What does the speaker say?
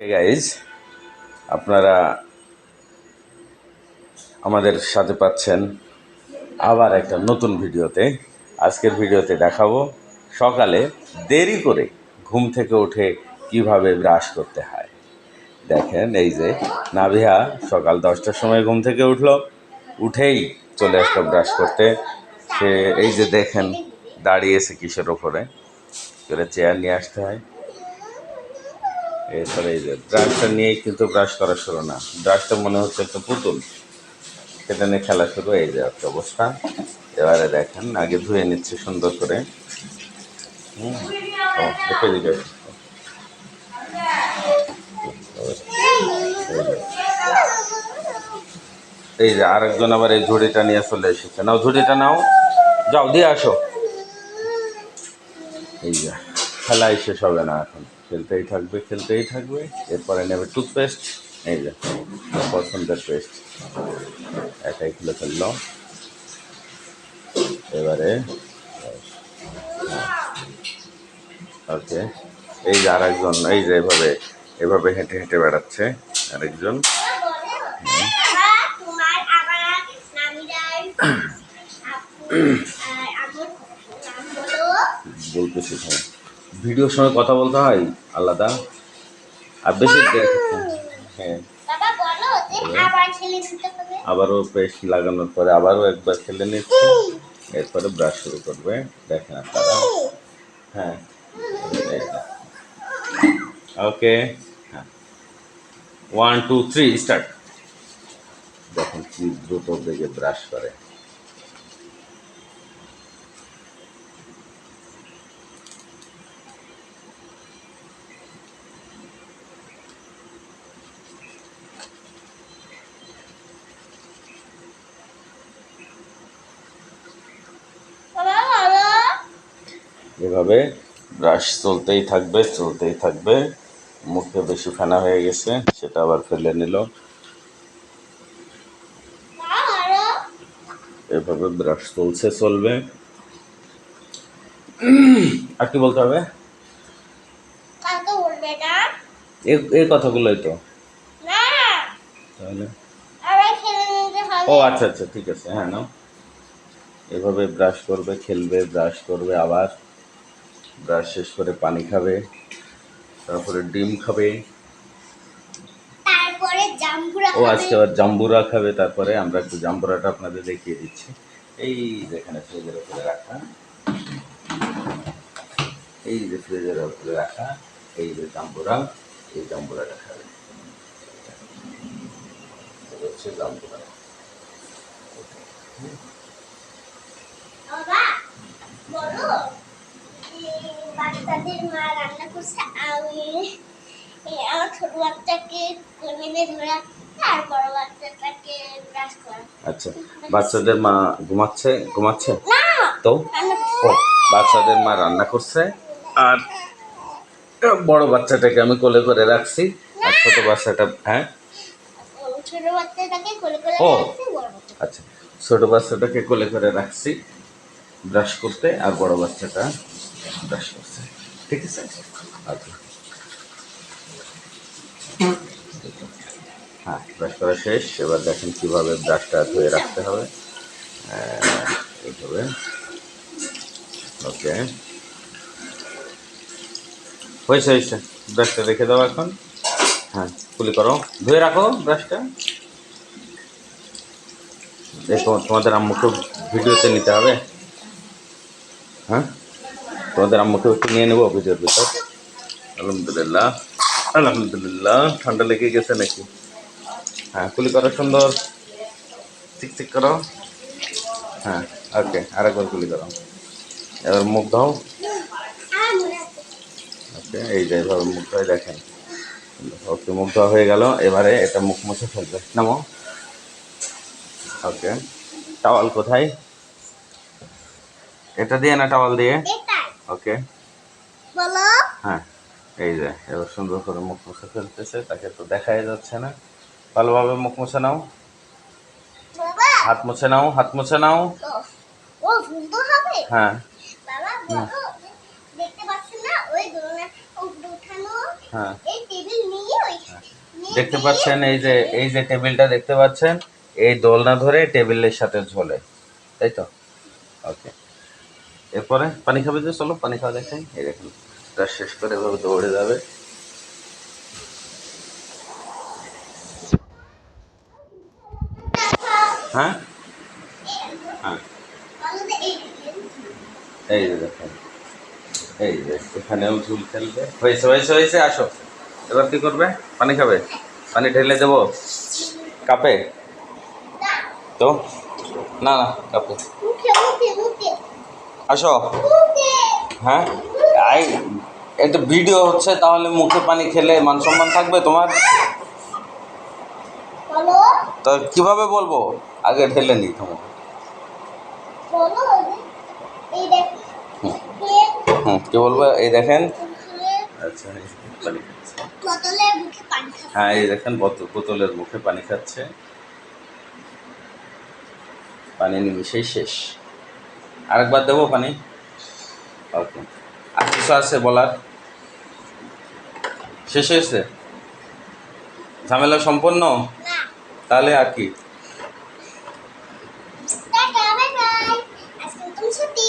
Guys, আপনারা আমাদের সাথে পাচ্ছেন আবার একটা নতুন ভিডিওতে। আজকের ভিডিওতে দেখাবো সকালে দেরি করে ঘুম থেকে উঠে কিভাবে ব্রাশ করতে হয়। দেখেন, এই যে নাভিয়া সকাল 10টার সময় ঘুম থেকে উঠলো, উঠেই চলে আসলো ব্রাশ করতে। সে এই যে দেখেন দাঁড়িয়েছে কিসের ওপরে, করে চেয়ার নিয়ে আসতে হয়। এরপরে এই যে ব্রাশটা নিয়েই কিন্তু ব্রাশ করা শুরু না, ব্রাশটা মনে হচ্ছে একটা পুতুল, সেটা নিয়ে খেলা শুরু। এই যে একটা অবস্থা। এবারে দেখেন আগে ধুয়ে নিচ্ছে সুন্দর করে। দেখে দিকে এই যে আরেকজন আবার এই ঝুড়িটা নিয়ে চলে এসেছে। নাও ঝুড়িটা নাও, যাও দিয়ে আসো। এই যে খেলাই শেষ হবে না, এখন খেলতেই থাকবে খেলতেই থাকবে। এরপরে নেবে টুথপেস্ট, এই যে পছন্দের পেস্ট, একাই খুলে ফেললো। এবারে ওকে, এই যে আরেকজন, এই যে এভাবে এভাবে হেঁটে হেঁটে বেড়াচ্ছে আরেকজন। বলতেছি ভাই, ভিডিওর সময় কথা বলতে হয় আলাদা, আর বেশি হ্যাঁ। আবারও পেস্ট লাগানোর পরে আবারও একবার খেলে নিচ্ছে, এরপরে ব্রাশ শুরু করবে। দেখেন আপনারা, হ্যাঁ ওকে, হ্যাঁ 1 2 3 স্টার্ট। দেখেন কি দ্রুত বেগে ব্রাশ করে। এভাবে ব্রাশ চলতেই থাকবে চলতেই থাকবে। মুখে বেশি ফেনা হয়ে গেছে, সেটা আবার ফেলে নিল। এভাবে ব্রাশ চলছে চলবে। আর কি বলতে হবে? এই কথাগুলোই তো। তাহলে ও আচ্ছা আচ্ছা, ঠিক আছে, হ্যাঁ নাও। এভাবে ব্রাশ করবে, খেলবে, ব্রাশ করবে, আবার ব্রাশ শেষ করে পানি খাবে, তারপরে ডিম খাবে, ও আজকে আবার জাম্বুরা খাবে। তারপরে আমরা একটু জাম্বুরাটা আপনাদের দেখিয়ে দিচ্ছি। এই যেখানে ফ্রিজের উপরে রাখা, এই যে ফ্রিজের উপরে রাখা, এই যে জাম্বুরা, এই জাম্বুরাটা খাবে। হচ্ছে জাম্বুরা। বাচ্চাদের মা রান্না করছে, আমি আমার ছোট বাচ্চাকে কোলে ধরে আর বড় বাচ্চাটাকে ব্রাশ করা। আচ্ছা, বাচ্চাদের মা ঘুমাচ্ছে তো, ও বাচ্চাদের মা রান্না করছে, আর বড় বাচ্চাটাকে আমি কোলে করে রাখছি, আর ছোট বাচ্চাটা, হ্যাঁ ছোট বাচ্চাটাকে কোলে করে রাখছি, আচ্ছা ছোট বাচ্চাটাকে কোলে করে রাখছি ব্রাশ করতে, আর বড় বাচ্চাটা ব্রাশ করছে। ঠিক আছে, আচ্ছা হ্যাঁ, ব্রাশ করা শেষ। এবার দেখেন কীভাবে ব্রাশটা ধুয়ে রাখতে হবে। এইভাবে ওকে, হয়েছে। ব্রাশটা রেখে দাও এখন, হ্যাঁ কুলি করো, ধুয়ে রাখো ব্রাশটা। দেখো তোমাদের আম্মুকে ভিডিওতে নিতে হবে, হ্যাঁ তোমাদের আম্মুকে একটু নিয়ে নেবো ভিডিওর ভিতর। আলহামদুলিল্লাহ আলহামদুলিল্লাহ, ঠান্ডা লেগে গেছে নাকি? হ্যাঁ কুলি করো, সুন্দর চিকচিক করো, হ্যাঁ ওকে, আরেকবার কুলি করো। এবার মুখ দাও, ওকে, এই যে এভাবে মুখ ধোয় দেখেন। ওকে, মুখ ধোয়া হয়ে গেল। এবারে এটা মুখ মুছে ফেলবে, নামো। ওকে, টাওয়াল কোথায়? এটা দিয়ে না, টাওয়াল দিয়ে। ওকে বলো, হ্যাঁ এই যে এবার সুন্দর করে মুখ মুছে ফেলতেছে, তাকে তো দেখাই যাচ্ছে না। ভালোভাবে মুখ মুছে নাও, হাত মুছে নাও, হাত মুছে নাও। হ্যাঁ দেখতে পাচ্ছেন না, ওই দোলনা উঠানো, এই টেবিল নিয়ে ওই দেখতে পাচ্ছেন এই যে টেবিলটা দেখতে পাচ্ছেন, এই দোলনা ধরে টেবিলের সাথে ঝোলে, তাই তো? ওকে, এরপরে পানি খাবে যে, চলো পানি খাওয়া দেখাই। এই দেখুন, এটা শেষ করে এভাবে দৌড়ে যাবে। হ্যাঁ হ্যাঁ, এই যে দেখেন, এই যে এখানেও ঝুল খেলবে। হয়েছে হয়েছে হয়েছে, আসো। এবার কি করবে? পানি খাবে? পানি ঢেলে দেবো কাপে? তো না না, কাপে। আসো। হ্যাঁ, এই এটা ভিডিও হচ্ছে, তাহলে মুখে পানি খেলে মান সম্মান থাকবে তোমার? তো কিভাবে বলবো? আগে ঢেলে নি তোমার। কি বলবো? এই দেখেন। আচ্ছা, পানি খাচ্ছে। হ্যাঁ, এই দেখেন বোতলের মুখে পানি খাচ্ছে। পানি নিমিশেই শেষ। আরেকবার দেবো পানি? ওকে, আর কিছু আছে বলার? শেষ হয়েছে? ঝামেলা সম্পন্ন? তাহলে আর কি? Tata, bye bye. আজকে তুমি ছুটি।